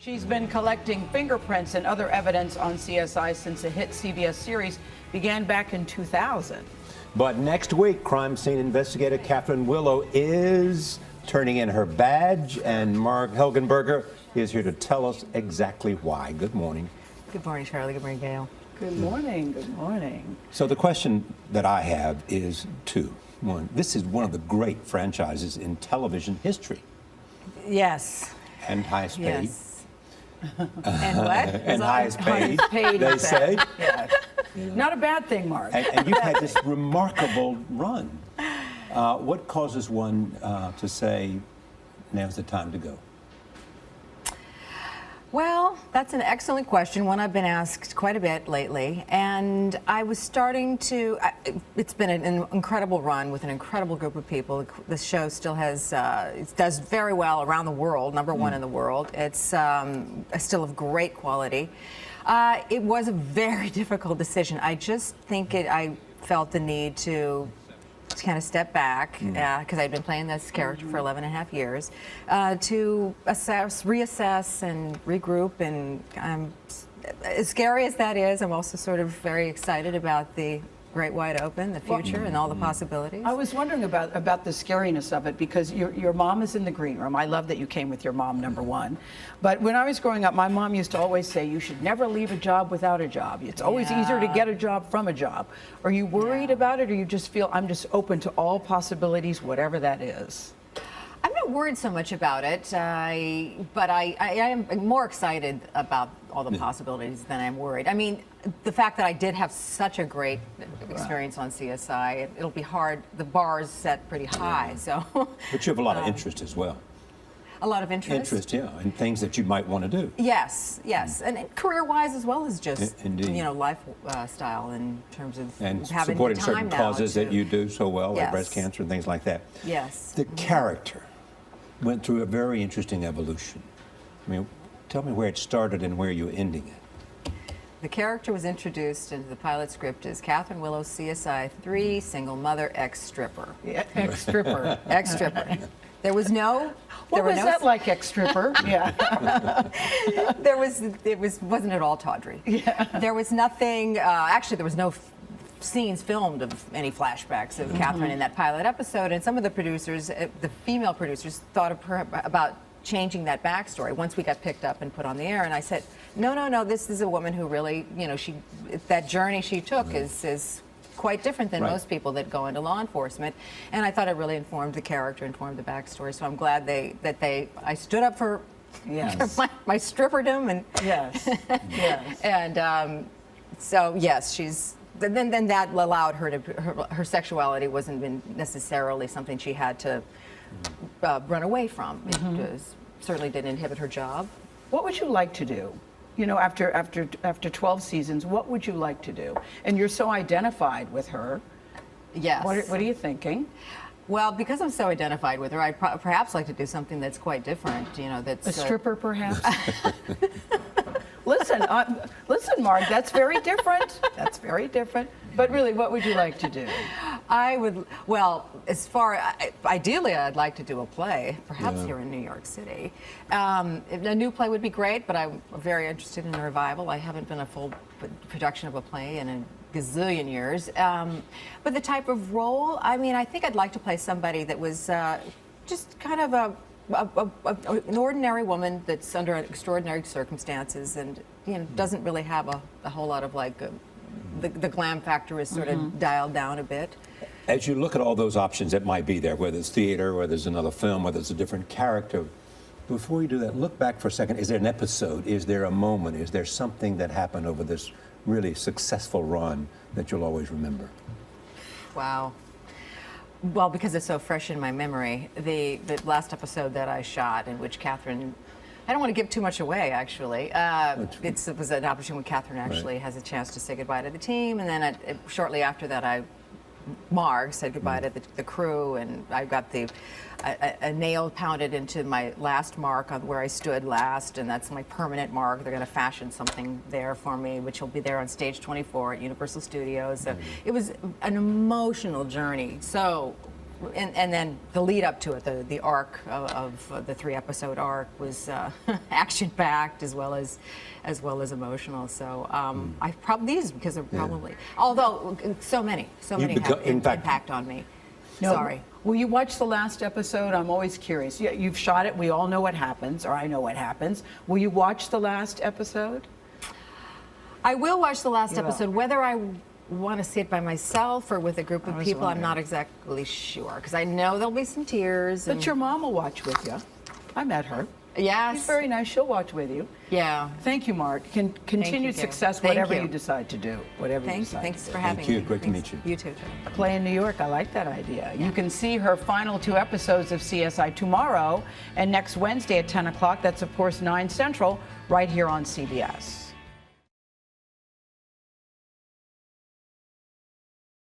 She's been collecting fingerprints and other evidence on CSI since a hit CBS series began back in 2000. But next week, crime scene investigator Catherine Willow is turning in her badge, and Marg Helgenberger is here to tell us exactly why. Good morning. Good morning, Charlie. Good morning, Gail. Good morning. Good morning. So the question that I have is two. One, this is one of the great franchises in television history. Yes. And highest paid. Yes. And what? And highest paid, paid, they say. Yeah. Not a bad thing, Mark. And you've had this remarkable run. What causes one to say, now's the time to go? Well, that's an excellent question, one I've been asked quite a bit lately. And I was starting to, it's been an incredible run with an incredible group of people. The show still has, it does very well around the world, #1 in the world. It's still of great quality. It was a very difficult decision. I just think I felt the need to kind of step back, because I'd been playing this character for 11 and a half years, to reassess and regroup. And as scary as that is, I'm also sort of very excited about the great wide open, the future, and all the possibilities. I was wondering about the scariness of it, because your mom is in the green room. I love that you came with your mom, #1. But when I was growing up, my mom used to always say, you should never leave a job without a job. It's always easier to get a job from a job. Are you worried about it, or you just feel, I'm just open to all possibilities, whatever that is? I'm not worried so much about it, but I am more excited about all the possibilities than I'm worried. I mean, the fact that I did have such a great experience on CSI, it'll be hard. The bar is set pretty high, so. But you have a lot of interest as well. A lot of interest? Interest, yeah, in things that you might want to do. Yes, yes, and career-wise as well as just, Indeed. lifestyle in terms of And having supporting time certain now causes to, that you do so well, like Yes. breast cancer and things like that. Yes. The character went through a very interesting evolution. I mean, tell me where it started and where you're ending it. The character was introduced into the pilot script as Catherine Willow, CSI 3, single mother, ex-stripper. Yeah, ex-stripper. Ex-stripper. There was no. What was that like, ex-stripper? Yeah. Wasn't at all tawdry. Yeah. There was nothing. Actually, there was no scenes filmed of any flashbacks of Catherine in that pilot episode, and some of the producers, the female producers, thought of her about changing that backstory once we got picked up and put on the air. And I said, no, this is a woman who really, that journey she took is quite different than most people that go into law enforcement. And I thought it really informed the character, informed the backstory. So I'm glad I stood up for my stripperdom, and Yes. Yes. and so yes, she's. Then that allowed her to, her sexuality wasn't necessarily something she had to run away from. It certainly didn't inhibit her job. What would you like to do? After 12 seasons, what would you like to do? And you're so identified with her. Yes. What are you thinking? Well, because I'm so identified with her, I'd perhaps like to do something that's quite different. That's A stripper, perhaps? Listen, Marg, that's very different. That's very different. But really, what would you like to do? I would, well, ideally, I'd like to do a play, perhaps here in New York City. A new play would be great, but I'm very interested in a revival. I haven't been a full production of a play in a gazillion years. But the type of role, I think I'd like to play somebody that was just kind of an ordinary woman that's under extraordinary circumstances, and doesn't really have a whole lot of the glam factor is sort of dialed down a bit. As you look at all those options that might be there, whether it's theater, whether it's another film, whether it's a different character, before you do that, look back for a second. Is there an episode? Is there a moment? Is there something that happened over this really successful run that you'll always remember? Wow. Well, because it's so fresh in my memory, the last episode that I shot, in which Catherine, I don't want to give too much away, actually. It was an opportunity when Catherine actually has a chance to say goodbye to the team, and then shortly after that, Marg said goodbye to the crew, and I got a nail pounded into my last mark on where I stood last, and that's my permanent mark. They're going to fashion something there for me, which will be there on stage 24 at Universal Studios. It was an emotional journey, so and then the lead up to it, the arc of the 3-episode arc was action-packed as well as emotional. So I probably these because of probably, although so many have impact on me. No, Sorry. Will you watch the last episode? I'm always curious. You've shot it. We all know what happens, or I know what happens. Will you watch the last episode? I will watch the last You will. episode. Whether I want to see it by myself or with a group of was people, I'm wondering. not exactly sure because I know there'll be some tears. But your mom will watch with you. I met her. Yes. She's very nice. She'll watch with you. Yeah. Thank you, Marg. Continued Karen. success, Thank whatever you. you decide to do. Whatever you Thank you. decide. Thanks to for do. having you. me. Great to meet you. You too. Play in New York. I like that idea. You can see her final 2 episodes of CSI tomorrow and next Wednesday at 10 o'clock. That's, of course, 9 Central, right here on CBS.